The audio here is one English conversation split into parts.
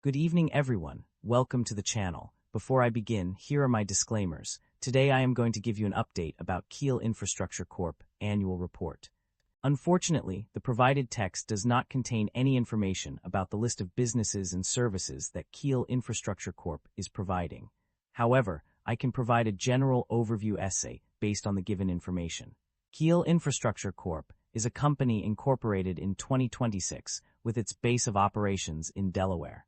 Good evening, everyone. Welcome to the channel. Before I begin, here are my disclaimers. Today I am going to give you an update about Keel Infrastructure Corp. Annual Report. Unfortunately, the provided text does not contain any information about the list of businesses and services that Keel Infrastructure Corp. is providing. However, I can provide a general overview essay based on the given information. Keel Infrastructure Corp. is a company incorporated in 2026 with its base of operations in Delaware.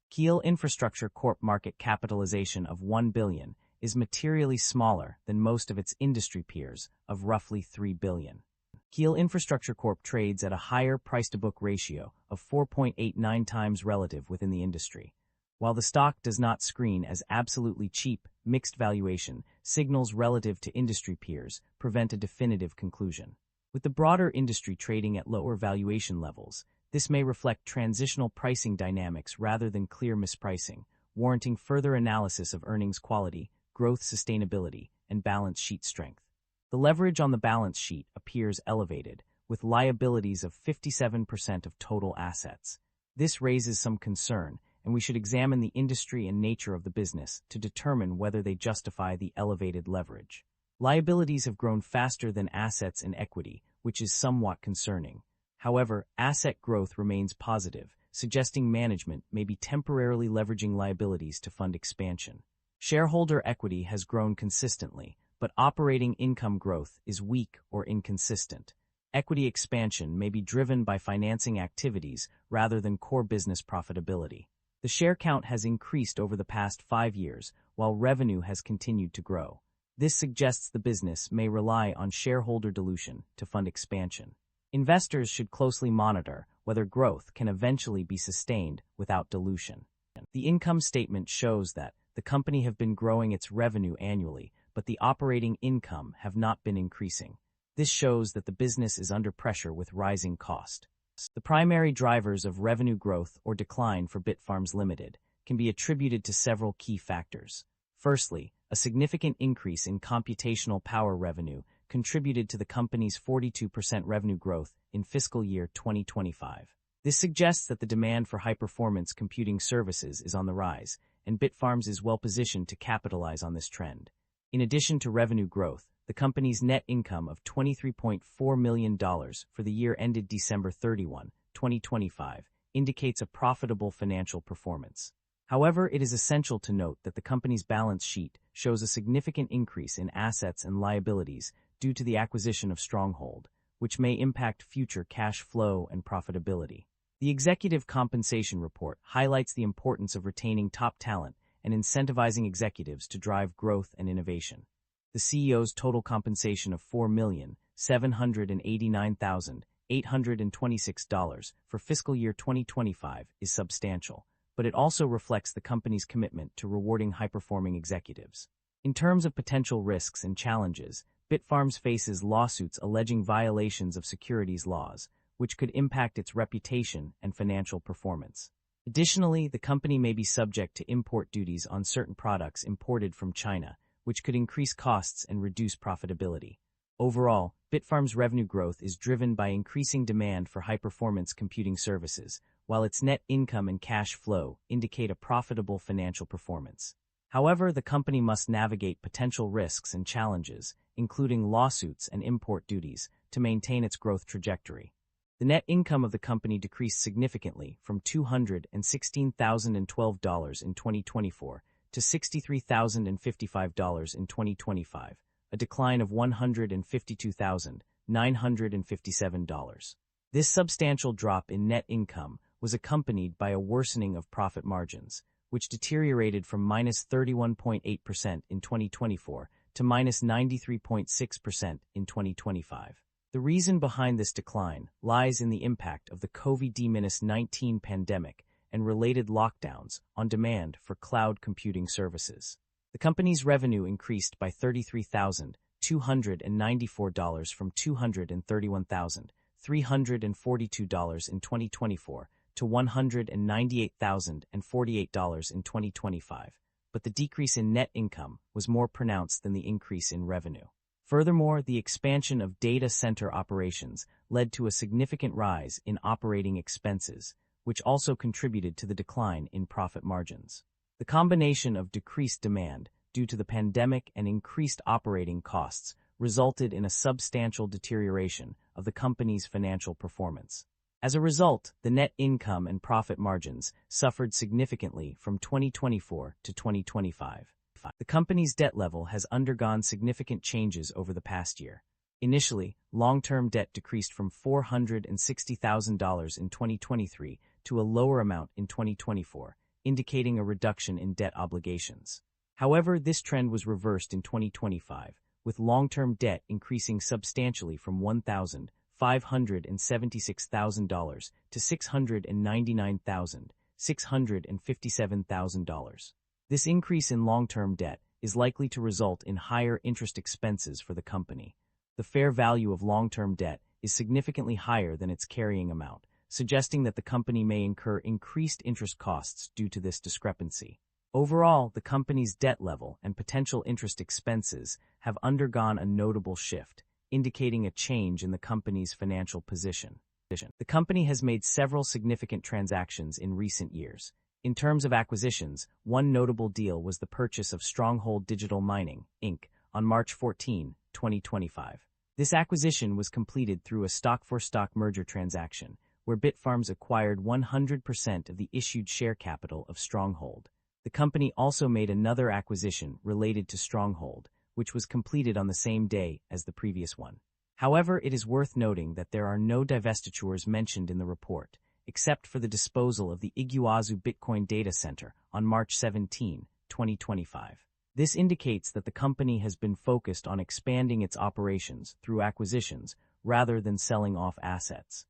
Keel Infrastructure Corp. Market capitalization of $1 billion is materially smaller than most of its industry peers of roughly $3 billion. Keel Infrastructure Corp. trades at a higher price-to-book ratio of 4.89 times relative within the industry. While the stock does not screen as absolutely cheap, mixed valuation signals relative to industry peers prevent a definitive conclusion. With the broader industry trading at lower valuation levels, this may reflect transitional pricing dynamics rather than clear mispricing, warranting further analysis of earnings quality, growth sustainability, and balance sheet strength. The leverage on the balance sheet appears elevated, with liabilities of 57% of total assets. This raises some concern, and we should examine the industry and nature of the business to determine whether they justify the elevated leverage. Liabilities have grown faster than assets and equity, which is somewhat concerning. However, asset growth remains positive, suggesting management may be temporarily leveraging liabilities to fund expansion. Shareholder equity has grown consistently, but operating income growth is weak or inconsistent. Equity expansion may be driven by financing activities rather than core business profitability. The share count has increased over the past 5 years, while revenue has continued to grow. This suggests the business may rely on shareholder dilution to fund expansion. Investors should closely monitor whether growth can eventually be sustained without dilution. The income statement shows that the company have been growing its revenue annually, but the operating income have not been increasing. This shows that the business is under pressure with rising cost. The primary drivers of revenue growth or decline for BITFARMS Ltd. can be attributed to several key factors. Firstly, a significant increase in computational power revenue contributed to the company's 42% revenue growth in fiscal year 2025. This suggests that the demand for high-performance computing services is on the rise, and BITFARMS is well-positioned to capitalize on this trend. In addition to revenue growth, the company's net income of $23.4 million for the year ended December 31, 2025, indicates a profitable financial performance. However, it is essential to note that the company's balance sheet shows a significant increase in assets and liabilities due to the acquisition of Stronghold, which may impact future cash flow and profitability. The executive compensation report highlights the importance of retaining top talent and incentivizing executives to drive growth and innovation. The CEO's total compensation of $4,789,826 for fiscal year 2025 is substantial, but it also reflects the company's commitment to rewarding high-performing executives. In terms of potential risks and challenges, BITFARMS faces lawsuits alleging violations of securities laws, which could impact its reputation and financial performance. Additionally, the company may be subject to import duties on certain products imported from China, which could increase costs and reduce profitability. Overall, BITFARMS' revenue growth is driven by increasing demand for high-performance computing services, while its net income and cash flow indicate a profitable financial performance. However, the company must navigate potential risks and challenges, including lawsuits and import duties, to maintain its growth trajectory. The net income of the company decreased significantly from $216,012 in 2024 to $63,055 in 2025, a decline of $152,957. This substantial drop in net income was accompanied by a worsening of profit margins, which deteriorated from -31.8% in 2024 to -93.6% in 2025. The reason behind this decline lies in the impact of the COVID-19 pandemic and related lockdowns on demand for cloud computing services. The company's revenue increased by $33,294 from $231,342 in 2024 to $198,048 in 2025, but the decrease in net income was more pronounced than the increase in revenue. Furthermore, the expansion of data center operations led to a significant rise in operating expenses, which also contributed to the decline in profit margins. The combination of decreased demand due to the pandemic and increased operating costs resulted in a substantial deterioration of the company's financial performance. As a result, the net income and profit margins suffered significantly from 2024 to 2025. The company's debt level has undergone significant changes over the past year. Initially, long-term debt decreased from $460,000 in 2023 to a lower amount in 2024, indicating a reduction in debt obligations. However, this trend was reversed in 2025, with long-term debt increasing substantially from $1,576,000 to $699,657,000. This increase in long-term debt is likely to result in higher interest expenses for the company. The fair value of long-term debt is significantly higher than its carrying amount, suggesting that the company may incur increased interest costs due to this discrepancy. Overall, the company's debt level and potential interest expenses have undergone a notable shift, indicating a change in the company's financial position. The company has made several significant transactions in recent years. In terms of acquisitions, one notable deal was the purchase of Stronghold Digital Mining, Inc., on March 14, 2025. This acquisition was completed through a stock-for-stock merger transaction, where BITFARMS acquired 100% of the issued share capital of Stronghold. The company also made another acquisition related to Stronghold, which was completed on the same day as the previous one. However, it is worth noting that there are no divestitures mentioned in the report, except for the disposal of the Iguazu Bitcoin data center on March 17, 2025. This indicates that the company has been focused on expanding its operations through acquisitions rather than selling off assets.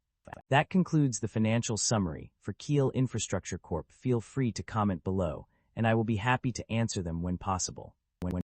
That concludes the financial summary for Keel Infrastructure Corp. Feel free to comment below, and I will be happy to answer them when possible.